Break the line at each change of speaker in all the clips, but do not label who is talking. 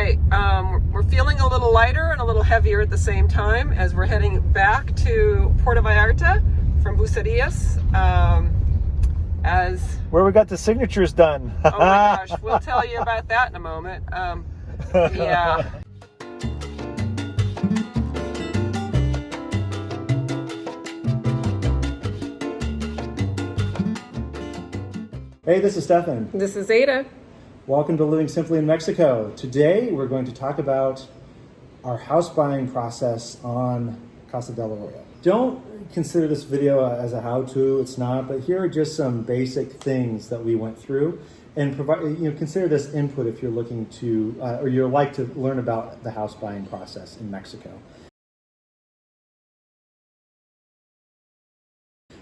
right, we're feeling a little lighter and a little heavier at the same time as we're heading back to Puerto Vallarta from Bucerías.
Where we got the signatures done.
Oh my gosh, we'll tell you about that in a moment. Yeah.
Hey, this is Stefan.
This is Ada.
Welcome to Living Simply in Mexico. Today we're going to talk about our house buying process on Casa del Arroyo. Don't consider this video as a how-to, it's not, but here are just some basic things that we went through, and consider this input if you're looking to, or you'd like to learn about the house buying process in Mexico.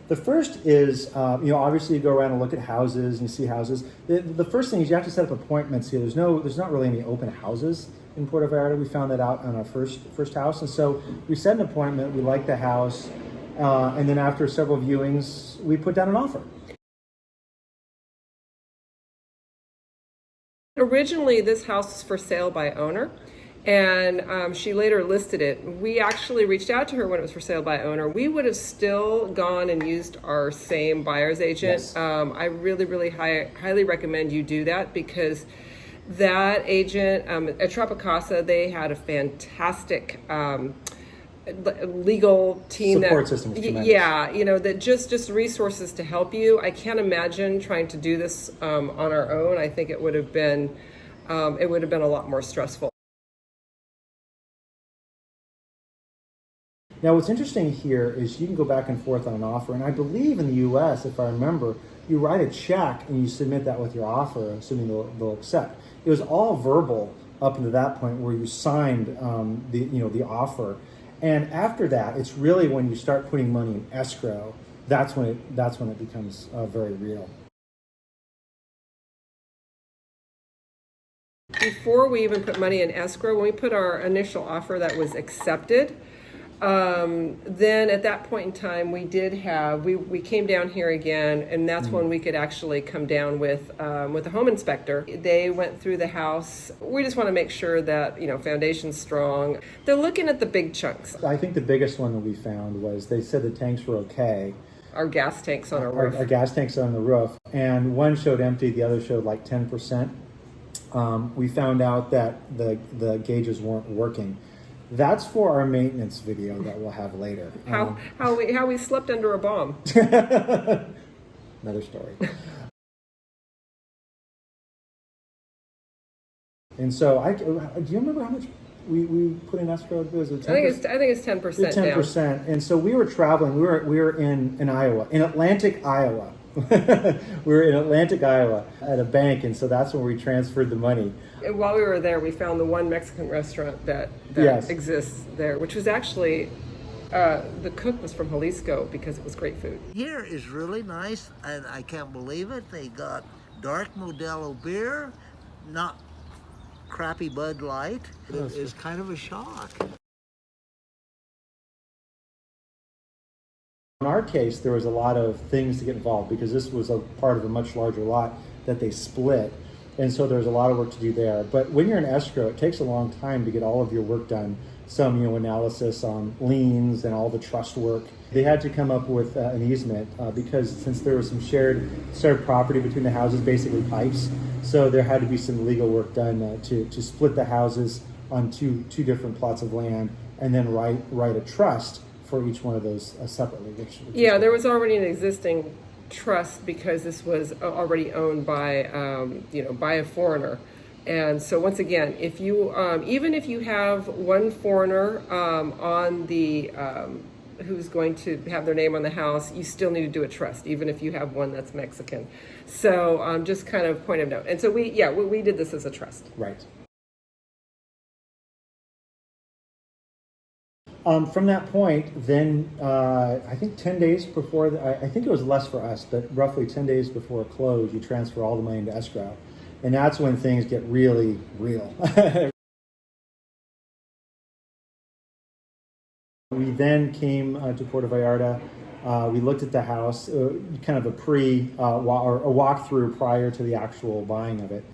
The first is, obviously you go around and look at houses and you see houses. The first thing is you have to set up appointments here. There's not really any open houses in Puerto Vallarta. We found that out on our first house. And so we set an appointment, we liked the house, and then after several viewings, we put down an offer.
Originally, this house was for sale by owner. And she later listed it. We actually reached out to her when it was for sale by owner. We would have still gone and used our same buyer's agent.
Yes.
I really highly recommend you do that, because that agent at Tropicasa, they had a fantastic legal team.
Support system.
Yeah, that just resources to help you. I can't imagine trying to do this on our own. I think it would have been a lot more stressful.
Now, what's interesting here is you can go back and forth on an offer, and I believe in the U.S., if I remember, you write a check and you submit that with your offer, assuming they'll accept. It was all verbal up until that point where you signed the offer, and after that, it's really when you start putting money in escrow that's when it becomes very real.
Before we even put money in escrow, when we put our initial offer that was accepted. Then at that point in time, we came down here again, and that's when we could actually come down with a home inspector. They went through the house. We just want to make sure that, foundation's strong. They're looking at the big chunks.
I think the biggest one that we found was they said the tanks were okay.
Our gas tanks on our roof.
Our gas tanks on the roof. And one showed empty, the other showed like 10%. We found out that the gauges weren't working. That's for our maintenance video that we'll have later.
How we slept under a bomb.
Another story. And so, do you remember how much we put in escrow? Was it 10%?
I think it's 10%.
10%. And so we were traveling. We were in Iowa, in Atlantic, Iowa. We were in Atlantic, Iowa at a bank, and so that's when we transferred the money.
And while we were there, we found the one Mexican restaurant that
yes.
exists there, which was actually, the cook was from Jalisco because it was great food.
Here is really nice, and I can't believe it. They got dark Modelo beer, not crappy Bud Light. It is kind of a shock.
In our case, there was a lot of things to get involved because this was a part of a much larger lot that they split. And so there's a lot of work to do there. But when you're in escrow, it takes a long time to get all of your work done. Some, analysis on liens and all the trust work. They had to come up with an easement because since there was some shared property between the houses, basically pipes, so there had to be some legal work done to split the houses on two different plots of land and then write a trust for each one of those separately.
Yeah, there was already an existing trust because this was already owned by by a foreigner. And so once again, if you even if you have one foreigner on the who's going to have their name on the house, you still need to do a trust, even if you have one that's Mexican. So just kind of point of note. And so we did this as a trust.
Right. From that point, then I think 10 days before, I think it was less for us, but roughly 10 days before close, you transfer all the money into escrow. And that's when things get really real. We then came to Puerto Vallarta. We looked at the house, kind of a walkthrough prior to the actual buying of it.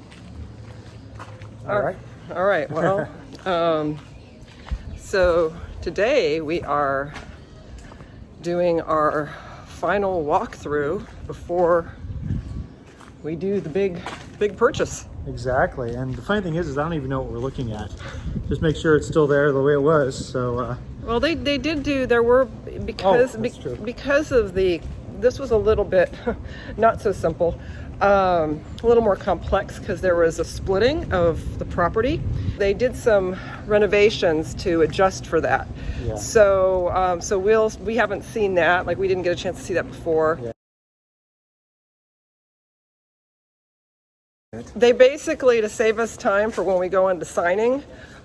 All right.
All right. Well, so today we are doing our final walkthrough before we do the big purchase.
Exactly. And the funny thing is I don't even know what we're looking at. Just make sure it's still there the way it was. So.
Well, they did do. There were because because of this was a little bit not so simple. A little more complex because there was a splitting of the property. They did some renovations to adjust for that.
Yeah.
So we haven't seen that. Like, we didn't get a chance to see that before.
Yeah.
They basically, to save us time for when we go into signing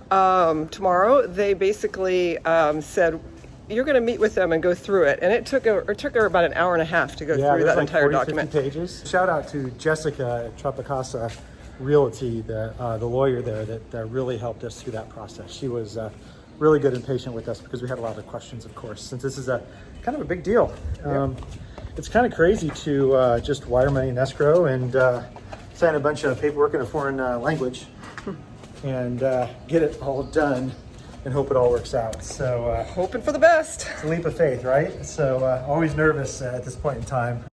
tomorrow, they basically said, you're going to meet with them and go through it. And it took her about an hour and a half to go through that entire document.
50 pages. Shout out to Jessica at Tropicasa Realty, the lawyer there that really helped us through that process. She was really good and patient with us because we had a lot of questions, of course, since this is a kind of a big deal.
Yep.
It's kind of crazy to just wire money in escrow and sign a bunch of paperwork in a foreign language and get it all done and hope it all works out. So
hoping for the best.
It's a leap of faith, right? So always nervous at this point in time.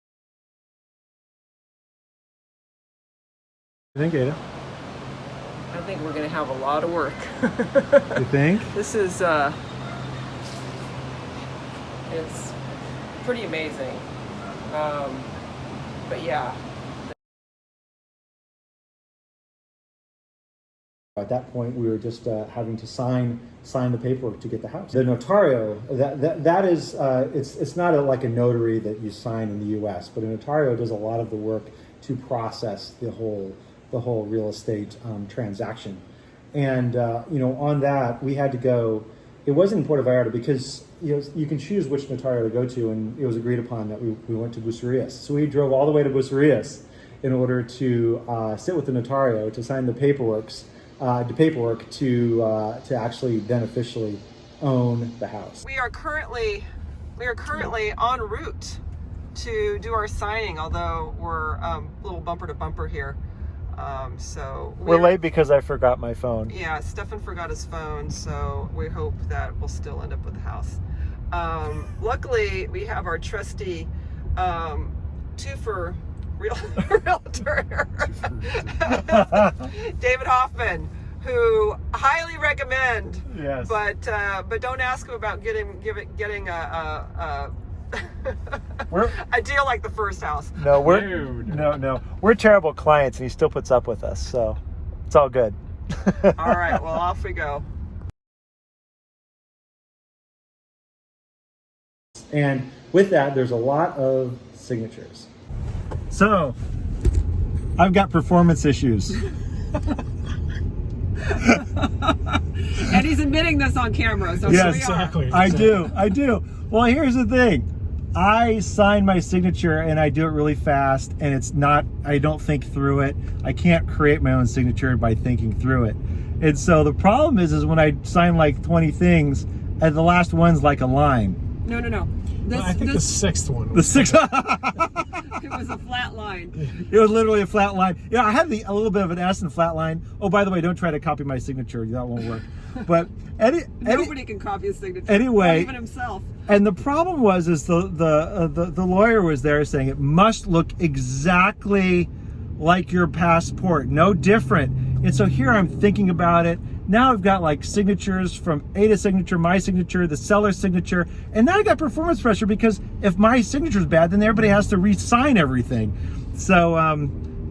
You think, Ada?
I think we're going to have a lot of work.
You think?
This is it's pretty amazing. But yeah.
At that point, we were just having to sign the paperwork to get the house. The notario, that is, it's not like a notary that you sign in the U.S., but a notario does a lot of the work to process the whole real estate transaction. And on that, we had to go. It wasn't in Puerto Vallarta because you can choose which notario to go to, and it was agreed upon that we went to Bucerías. So we drove all the way to Bucerías in order to sit with the notario to sign the paperwork to actually then officially own the house.
We are currently en route to do our signing, although we're a little bumper to bumper here. So
we're late because I forgot my phone.
Yeah, Stefan forgot his phone, so we hope that we'll still end up with the house. Luckily, we have our trusty twofer realtor, David Hoffman, who highly recommend.
Yes.
But don't ask him about getting a a deal like the first house.
No, we're terrible clients, and he still puts up with us, so it's all good.
All right, well, off we go.
And with that, there's a lot of signatures. So, I've got performance issues.
And he's admitting this on camera, so
yes,
exactly.
I do. Well, here's the thing. I sign my signature and I do it really fast, and I don't think through it. I can't create my own signature by thinking through it. And so the problem is when I sign like 20 things and the last one's like a line.
No.
I think the sixth one.
The sixth.
It was a flat line.
It was literally a flat line. Yeah, I had a little bit of an S and flat line. Oh, by the way, don't try to copy my signature. That won't work. But
nobody can copy his signature.
Anyway,
not even himself.
And the problem was the lawyer was there saying it must look exactly like your passport, no different. And so here I'm thinking about it. Now I've got like signatures from Ada's signature, my signature, the seller's signature, and now I got performance pressure because if my signature is bad, then everybody has to re-sign everything. So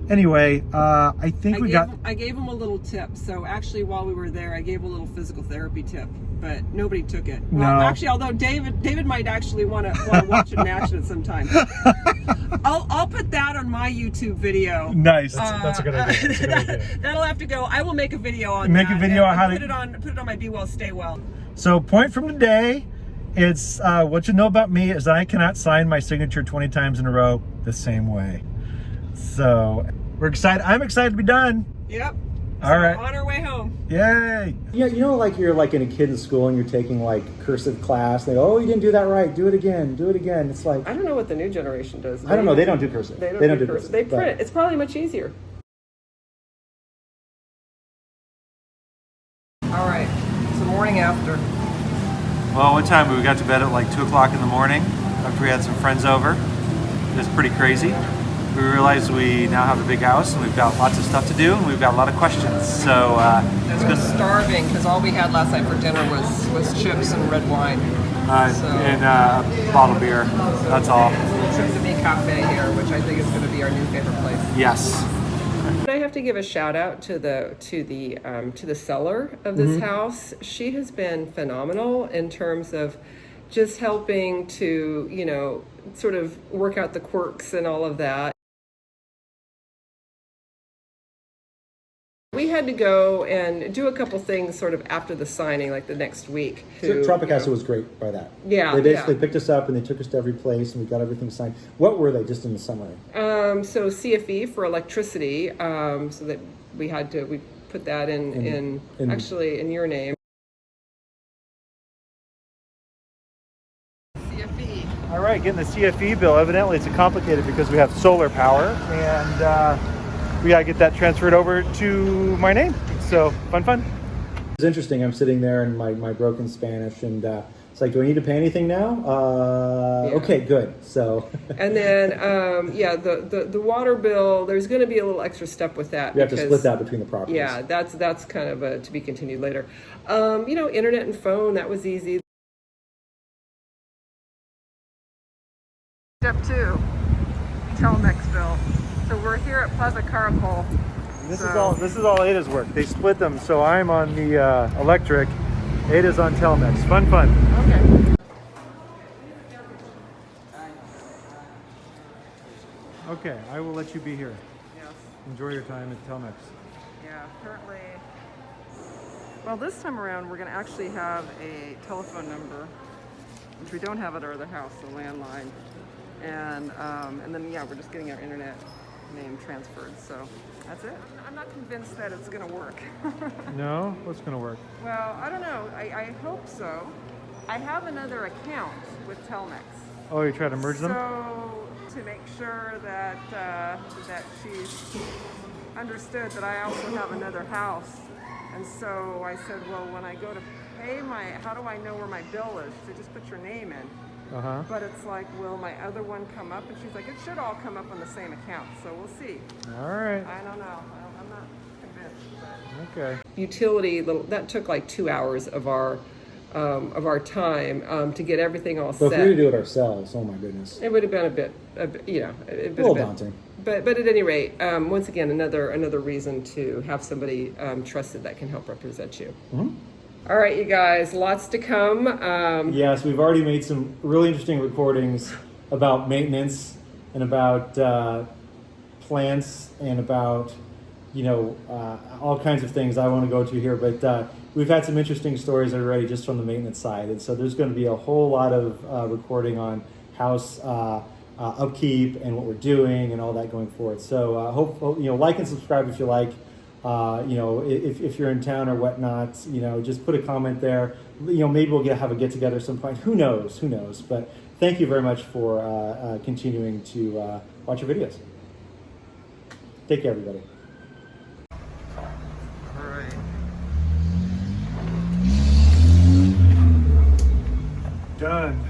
anyway, I gave
him a little tip. So actually, while we were there, I gave a little physical therapy tip, but nobody took it. Well,
no.
Actually, although David might actually want to watch it in action at some time. I'll put that on my YouTube video.
Nice.
That's a good idea.
That'll have to go. I will make a video on
Make a video on how to
put it on my Be Well, Stay Well.
So point from today, it's what you know about me is I cannot sign my signature 20 times in a row the same way. So we're excited. I'm excited to be done.
Yep.
All right.
On our way home.
Yay. Yeah, like you're like in a kid in school and you're taking like cursive class. They go, oh, you didn't do that right. Do it again. It's like,
I don't know what the new generation does.
I don't know. They don't do cursive.
They don't do cursive. They print. It's probably much easier. All right, it's the morning after.
Well, one time we got to bed at like 2 o'clock in the morning after we had some friends over. It was pretty crazy. We realized we now have a big house and we've got lots of stuff to do and we've got a lot of questions. So
And we're starving because all we had last night for dinner was chips and red wine.
and a bottle of beer. That's all.
Trip to Me Cafe here, which I think is going to be our new favorite place.
Yes.
I have to give a shout out to the seller of this house. She has been phenomenal in terms of just helping to, you know, sort of work out the quirks and all of that. We had to go and do a couple things sort of after the signing, like the next week.
Tropicasa was great by that.
Yeah,
They basically picked us up and they took us to every place and we got everything signed. What were they, just in the summary?
So CFE for electricity, so that we put that in actually in your name. CFE.
All right, getting the CFE bill. Evidently it's complicated because we have solar power and we gotta get that transferred over to my name. So fun. It's interesting. I'm sitting there in my broken Spanish and it's like, do I need to pay anything now?
Yeah.
Okay, good. So
And then the water bill, there's going to be a little extra step with that.
you have to split that between the properties.
Yeah, that's kind of to be continued later. You know, internet and phone, that was easy. Step 2, Telmex bill. So we're here at Plaza Caracol.
This is all Ada's work. They split them, so I'm on the electric. Ada's on Telmex. Fun.
Okay.
Okay, I will let you be here.
Yes.
Enjoy your time at Telmex.
Yeah, currently. Well, this time around, we're going to actually have a telephone number, which we don't have at our other house, the landline. And then, yeah, we're just getting our internet name transferred. So that's it. I'm not convinced that it's going to work.
No? What's going to work?
Well, I don't know. I hope so. I have another account with Telmex.
Oh, you try to merge them?
So to make sure that that she's understood that I also have another house, and so I said, well, when I go to pay how do I know where my bill is? So just put your name in.
Uh-huh.
But it's like, will my other one come up? And she's like, it should all come up on the same account. So we'll see.
All right.
I don't know. I'm not convinced. But.
Okay.
Utility, that took like 2 hours of our time to get everything all
So
set.
if we were to do it ourselves, oh my goodness.
It would have been a bit you know,
A little daunting.
But at any rate, once again, another reason to have somebody trusted that can help represent you.
Mm-hmm.
All right, you guys, lots to come.
Yes, we've already made some really interesting recordings about maintenance and about plants and about, you know, all kinds of things I want to go to here. But we've had some interesting stories already just from the maintenance side. And so there's going to be a whole lot of recording on house upkeep and what we're doing and all that going forward. So hope you know, like and subscribe if you like. You know, if you're in town or whatnot, you know, just put a comment there. You know, maybe we'll have a get together some point. Who knows? But thank you very much for continuing to watch our videos. Take care, everybody.
All right.
Done.